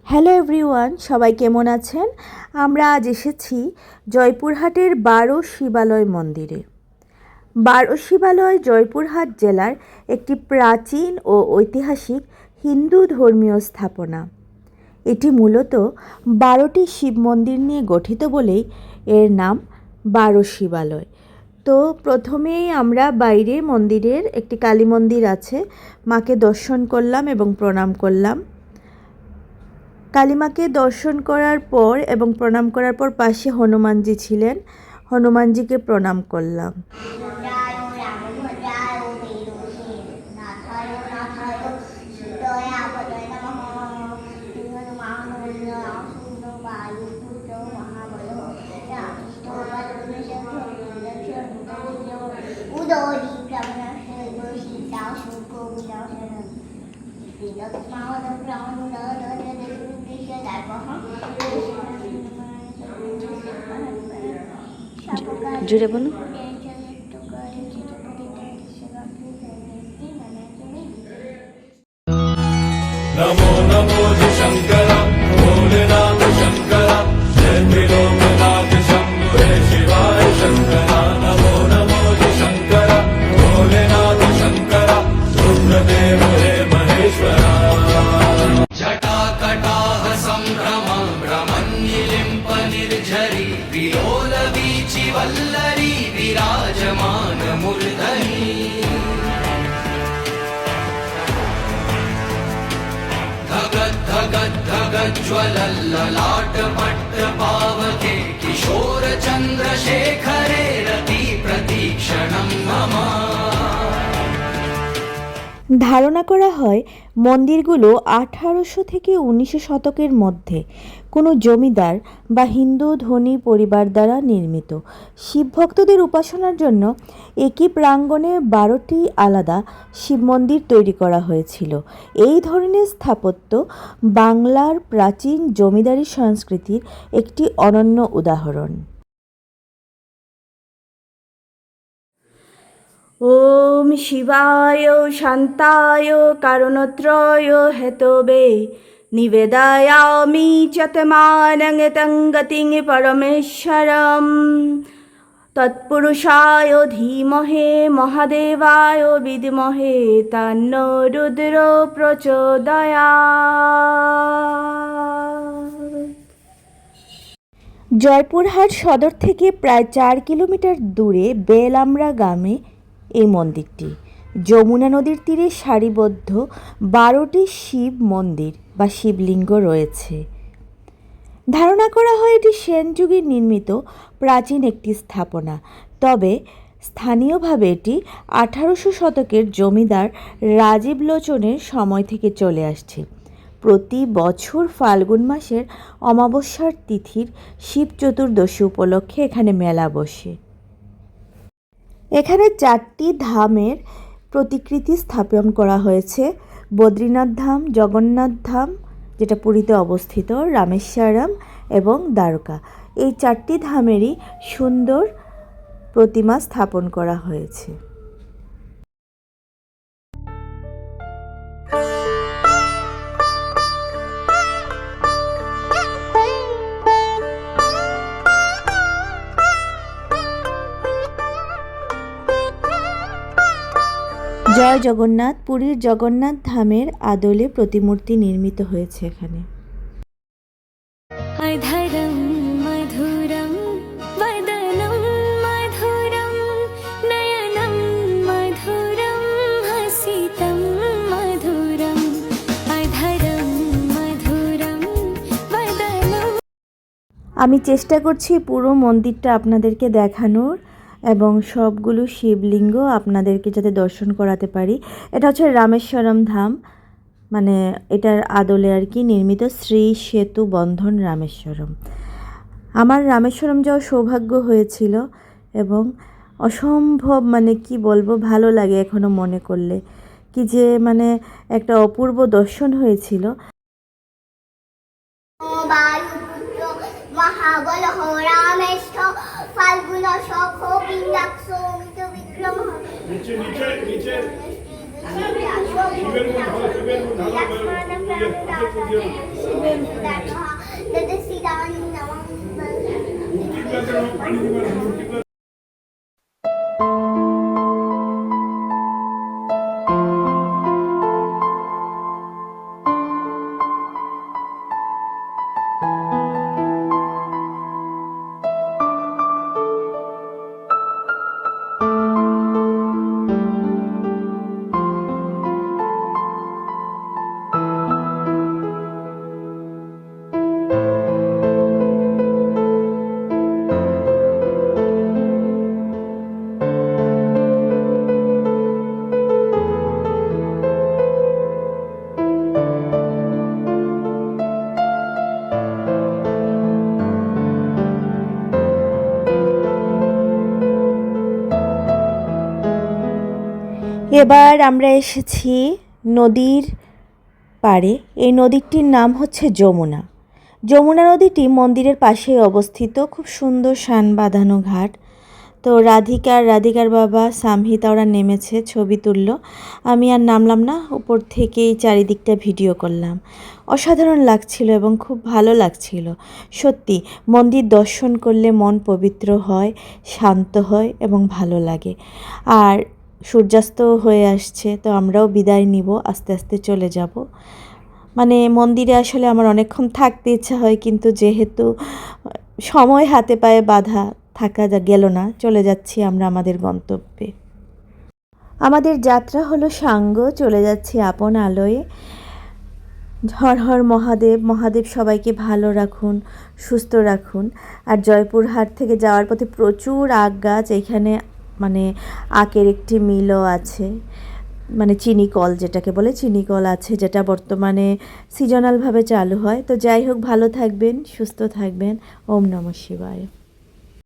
Hello everyone, সবাই কেমন আছেন? আমরা আজ এসেছি জয়পুরহাটের 12 শিবালয় মন্দিরে। 12 শিবালয় জয়পুরহাট জেলার একটি প্রাচীন ও ঐতিহাসিক হিন্দু ধর্মীয় স্থাপনা। এটি মূলত 12টি শিব মন্দির নিয়ে গঠিত বলেই এর নাম 12 শিবালয়। তো প্রথমেই আমরা বাইরে মন্দিরের একটি কালী মন্দির আছে, মাকে দর্শন করলাম এবং প্রণাম করলাম। কালীমাকে দর্শন করার পর এবং প্রণাম করার পর পাশে হনুমানজি ছিলেন, হনুমানজিকে প্রণাম করলাম। জুড়ে বলুন। नमो नमो शंकर भोलेनाथ शंकर जय त्रिलोकनाथ शंभो हे शिवाय शंकर नमो नमो शंकर भोलेनाथ शंकर रुद्रदेव हे महेश्वरा जटाकटाह संभ्रम भ्रमन्निलिम्प निर्झरी विलोल वीचि वल्लरी विराजमान मूर्धनि धगज्ज्वलल्ललाट पट्टपावके किशोर चन्द्रशेखरे रति प्रतीक्षणं मम। ধারণা করা হয় মন্দিরগুলো 1800 থেকে 1900 শতকের মধ্যে কোনো জমিদার বা হিন্দু ধনী পরিবার দ্বারা নির্মিত। শিব ভক্তদের উপাসনার জন্য একই প্রাঙ্গণে 12টি আলাদা শিব মন্দির তৈরি করা হয়েছিল। এই ধরনের স্থাপত্য বাংলার প্রাচীন জমিদারি সংস্কৃতির একটি অনন্য উদাহরণ। ওম শিবায় শান্তায় কারণত্রয় হেতবে নিবেদয়ামি চতমানং তং গতিং পরমেশ্বরম তৎপুরুষায় ধীমহে মহাদেবায় বিদ্মহে তন্নো রুদ্র প্রচোদয়াৎ। জয়পুরহাট সদর থেকে প্রায় 4 কিলোমিটার দূরে বেলামরা গ্রামে এই মন্দিরটি। যমুনা নদীর তীরে সারিবদ্ধ 12টি শিব মন্দির বা শিবলিঙ্গ রয়েছে। ধারণা করা হয় এটি সেন যুগে নির্মিত প্রাচীন একটি স্থাপনা, তবে স্থানীয়ভাবে এটি 1800 শতকের জমিদার রাজীব লোচনের সময় থেকে চলে আসছে। প্রতি বছর ফাল্গুন মাসের অমাবস্যার তিথির শিব চতুর্দশী উপলক্ষে এখানে মেলা বসে। এখানে 4টি ধামের প্রতিকৃতি স্থাপন করা হয়েছে: বদ্রীনাথ ধাম, জগন্নাথ ধাম যেটা পুরীতে অবস্থিত, রামেশ্বরম এবং দ্বারকা। এই 4টি ধামেরই সুন্দর প্রতিমা স্থাপন করা হয়েছে। জয় জগন্নাথ। পুরীর জগন্নাথ ধামের আদলে প্রতিমূর্তি নির্মিত হয়েছে এখানে। আমি চেষ্টা করছি পুরো মন্দিরটা আপনাদেরকে দেখানোর এবং সবগুলো শিবলিঙ্গ আপনাদেরকে যাতে দর্শন করাতে পারি। এটা হচ্ছে রামেশ্বরম ধাম, মানে এটার আদলে আর কি নির্মিত শ্রী সেতু বন্ধন রামেশ্বরম। আমার রামেশ্বরম যাওয়ার সৌভাগ্য হয়েছিল এবং অসম্ভব, মানে কি বলবো, ভালো লাগে এখনো মনে করলে, কি যে মানে একটা অপূর্ব দর্শন হয়েছিল। এবার আমরা এসেছি নদীর পাড়ে। এই নদীটির নাম হচ্ছে যমুনা। যমুনা নদীটি মন্দিরের পাশেই অবস্থিত, খুব সুন্দর শান বাঁধানো ঘাট। তো রাধিকার বাবা সামহিতা ওরা নেমেছে, ছবি তুললো। আমি আর নামলাম না, উপর থেকেই চারিদিকটা ভিডিও করলাম। অসাধারণ লাগছিল এবং খুব ভালো লাগছিল। সত্যি মন্দির দর্শন করলে মন পবিত্র হয়, শান্ত হয় এবং ভালো লাগে। আর সূর্যাস্ত হয়ে আসছে, তো আমরাও বিদায় নিব, আস্তে আস্তে চলে যাব। মানে মন্দিরে আসলে আমার অনেকক্ষণ থাকতে ইচ্ছা হয়, কিন্তু যেহেতু সময় হাতে পায়ে বাঁধা, থাকা গেল না, চলে যাচ্ছি আমরা আমাদের গন্তব্যে। আমাদের যাত্রা হলো সাঙ্গ, চলে যাচ্ছি আপন আলোয়। হর হর মহাদেব, মহাদেব সবাইকে ভালো রাখুন, সুস্থ রাখুন। আর জয়পুরহাট থেকে যাওয়ার পথে প্রচুর আখ গাছ, এখানে মানে আখের একটি মিলও আছে, মানে চিনি কল যেটাকে বলে, চিনি কল আছে, যেটা বর্তমানে সিজনালভাবে চালু হয়। তো যাই হোক, ভালো থাকবেন, সুস্থ থাকবেন। ওম নমঃ শিবায়।